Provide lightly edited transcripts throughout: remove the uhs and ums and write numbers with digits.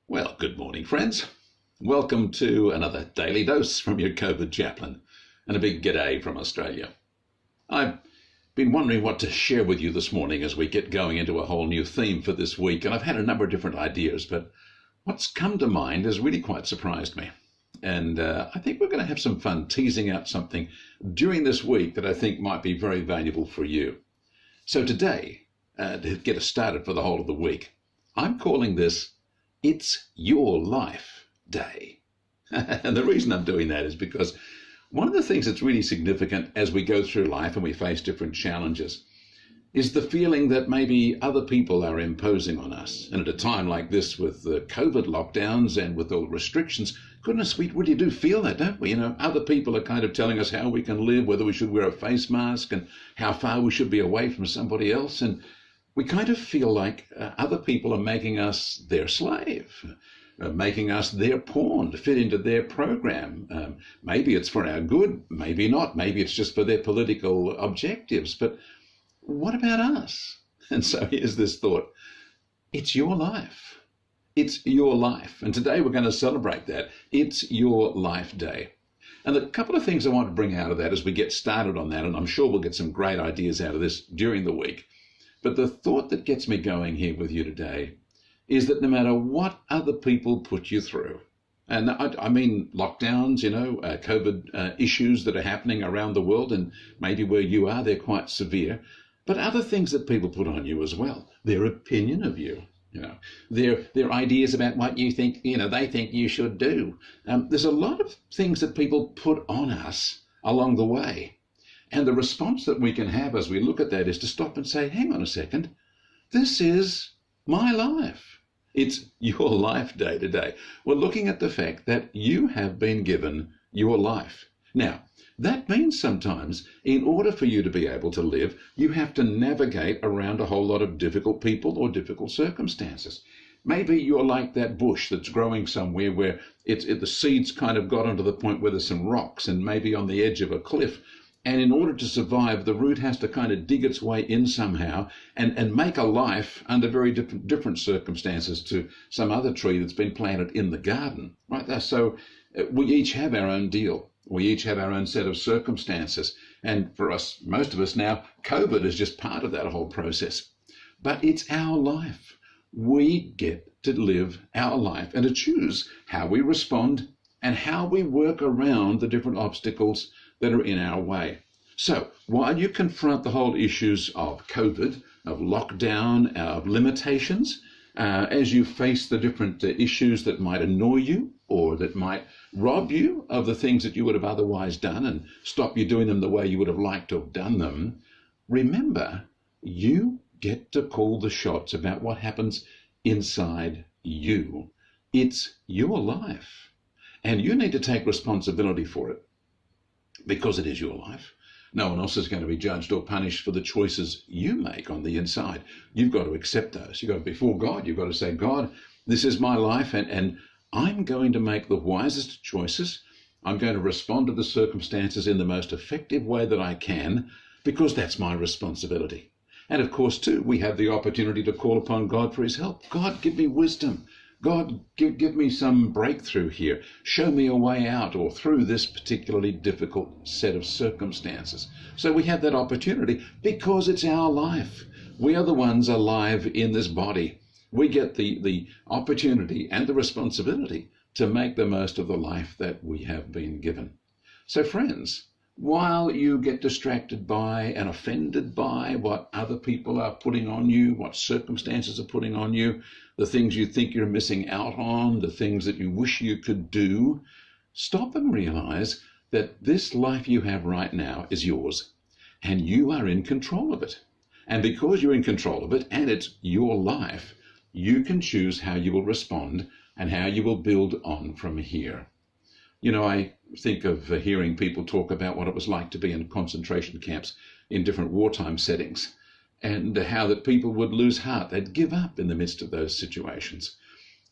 Well, good morning, friends. Welcome to another daily dose from your Covid Chaplain, and a big g'day from Australia. I've been wondering what to share with you this morning as we get going into a whole new theme for this week, and I've had a number of different ideas, but what's come to mind has really quite surprised me. And I think we're going to have some fun teasing out something during this week that I think might be very valuable for you. So today, to get us started for the whole of the week, I'm calling this It's Your Life Day. And the reason I'm doing that is because one of the things that's really significant as we go through life and we face different challenges is the feeling that maybe other people are imposing on us. And at a time like this with the COVID lockdowns and with all the restrictions, goodness, we really do feel that, don't we? Other people are kind of telling us how we can live, whether we should wear a face mask and how far we should be away from somebody else. And we kind of feel like other people are making us their slave, making us their pawn to fit into their program. Maybe it's for our good, maybe not. Maybe it's just for their political objectives. But what about us? And so here's this thought. It's your life. It's your life. And today we're going to celebrate that. It's Your Life Day. And a couple of things I want to bring out of that as we get started on that, and I'm sure we'll get some great ideas out of this during the week. But the thought that gets me going here with you today is that no matter what other people put you through, and I mean lockdowns, COVID issues that are happening around the world, and maybe where you are, they're quite severe, but other things that people put on you as well, their opinion of you, their ideas about what you think, they think you should do. There's a lot of things that people put on us along the way. And the response that we can have as we look at that is to stop and say, hang on a second, this is my life. It's your life day today. We're looking at the fact that you have been given your life. Now, that means sometimes in order for you to be able to live, you have to navigate around a whole lot of difficult people or difficult circumstances. Maybe you're like that bush that's growing somewhere where the seeds kind of got onto the point where there's some rocks and maybe on the edge of a cliff. And in order to survive, the root has to kind of dig its way in somehow and make a life under very different circumstances to some other tree that's been planted in the garden. Right? So we each have our own deal. We each have our own set of circumstances. And for us, most of us now, COVID is just part of that whole process. But it's our life. We get to live our life and to choose how we respond and how we work around the different obstacles that are in our way. So while you confront the whole issues of COVID, of lockdown, of limitations, as you face the different issues that might annoy you or that might rob you of the things that you would have otherwise done and stop you doing them the way you would have liked to have done them, remember, you get to call the shots about what happens inside you. It's your life, and you need to take responsibility for it. Because it is your life. No one else is going to be judged or punished for the choices you make on the inside. You've got to accept those. You've got to, before God, you've got to say, God, this is my life, and I'm going to make the wisest choices. I'm going to respond to the circumstances in the most effective way that I can, because that's my responsibility. And of course, too, we have the opportunity to call upon God for his help. God, give me wisdom. God, give me some breakthrough here. Show me a way out or through this particularly difficult set of circumstances. So we have that opportunity because it's our life. We are the ones alive in this body. We get the opportunity and the responsibility to make the most of the life that we have been given. So friends, while you get distracted by and offended by what other people are putting on you, what circumstances are putting on you, the things you think you're missing out on, the things that you wish you could do, stop and realize that this life you have right now is yours, and you are in control of it. And because you're in control of it, and it's your life, you can choose how you will respond and how you will build on from here. I think of hearing people talk about what it was like to be in concentration camps in different wartime settings, and how that people would lose heart. They'd give up in the midst of those situations.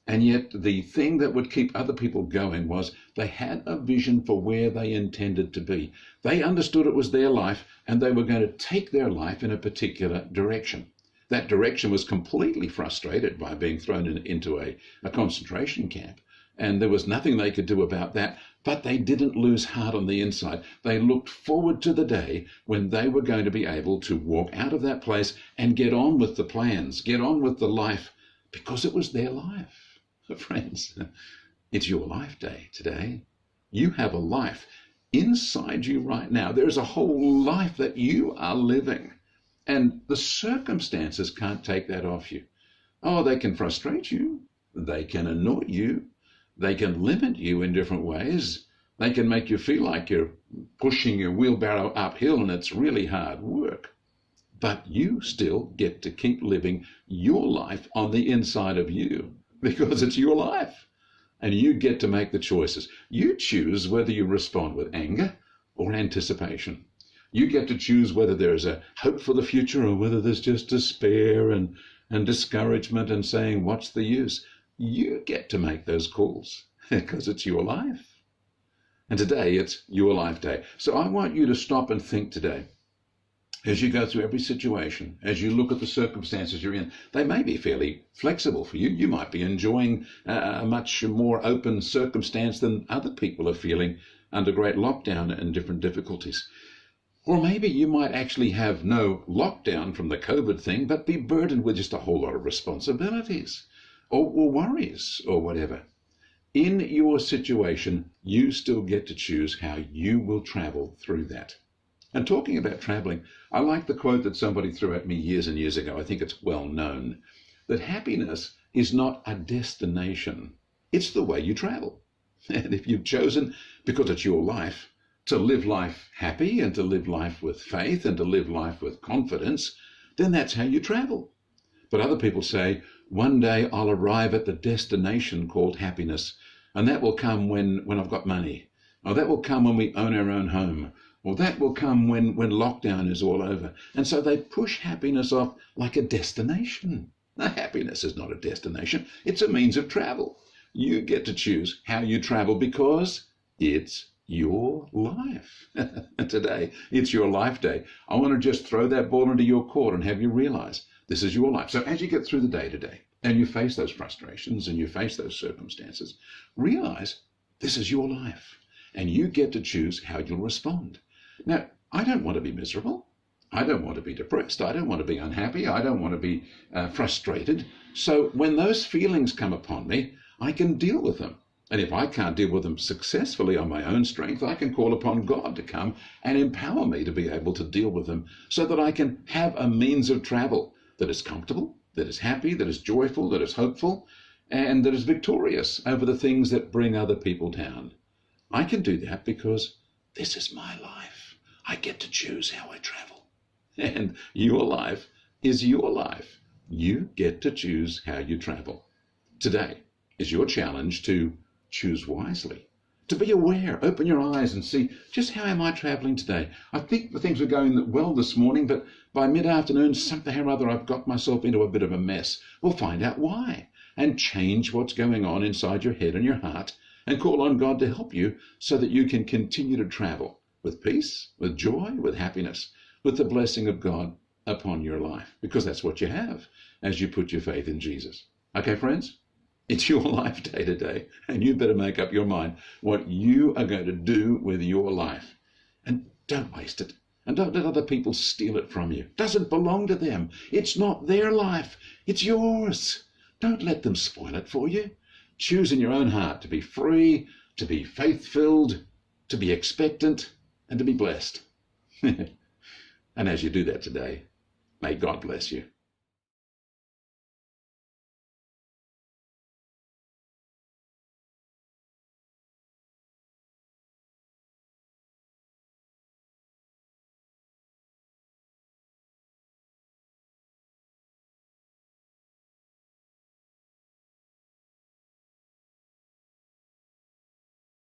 And yet the thing that would keep other people going was they had a vision for where they intended to be. They understood it was their life, and they were going to take their life in a particular direction. that direction was completely frustrated by being thrown into a concentration camp. And there was nothing they could do about that, but they didn't lose heart on the inside. They looked forward to the day when they were going to be able to walk out of that place and get on with the plans, get on with the life, because it was their life. Friends, it's your life day today. You have a life inside you right now. There's a whole life that you are living, and the circumstances can't take that off you. Oh, they can frustrate you. They can annoy you. They can limit you in different ways. They can make you feel like you're pushing your wheelbarrow uphill and it's really hard work. But you still get to keep living your life on the inside of you, because it's your life. And you get to make the choices. You choose whether you respond with anger or anticipation. You get to choose whether there's a hope for the future or whether there's just despair and discouragement and saying, what's the use? You get to make those calls because it's your life. And today it's your life day. So I want you to stop and think today. As you go through every situation, as you look at the circumstances you're in, they may be fairly flexible for you. You might be enjoying a much more open circumstance than other people are feeling under great lockdown and different difficulties. Or maybe you might actually have no lockdown from the COVID thing, but be burdened with just a whole lot of responsibilities or worries or whatever. In your situation, you still get to choose how you will travel through that. And talking about traveling, I like the quote that somebody threw at me years and years ago. I think it's well known, that happiness is not a destination. It's the way you travel. And if you've chosen, because it's your life, to live life happy and to live life with faith and to live life with confidence, then that's how you travel. But other people say, one day I'll arrive at the destination called happiness, and that will come when I've got money, or that will come when we own our own home, or that will come when lockdown is all over. And so they push happiness off like a destination. Now, happiness is not a destination. It's a means of travel. You get to choose how you travel because it's your life. And today, it's your life day. I want to just throw that ball into your court and have you realize this is your life. So as you get through the day today and you face those frustrations and you face those circumstances, realize this is your life and you get to choose how you'll respond. Now, I don't want to be miserable. I don't want to be depressed. I don't want to be unhappy. I don't want to be frustrated. So when those feelings come upon me, I can deal with them. And if I can't deal with them successfully on my own strength, I can call upon God to come and empower me to be able to deal with them so that I can have a means of travel that is comfortable, that is happy, that is joyful, that is hopeful, and that is victorious over the things that bring other people down. I can do that because this is my life. I get to choose how I travel. And your life is your life. You get to choose how you travel. Today is your challenge to choose wisely, to be aware, open your eyes and see, just how am I traveling today? I think the things were going well this morning, but by mid-afternoon, something or other, I've got myself into a bit of a mess. We'll find out why and change what's going on inside your head and your heart and call on God to help you so that you can continue to travel with peace, with joy, with happiness, with the blessing of God upon your life, because that's what you have as you put your faith in Jesus. Okay, friends? It's your life day today, and you better make up your mind what you are going to do with your life. And don't waste it. And don't let other people steal it from you. It doesn't belong to them. It's not their life. It's yours. Don't let them spoil it for you. Choose in your own heart to be free, to be faith-filled, to be expectant, and to be blessed. And as you do that today, may God bless you.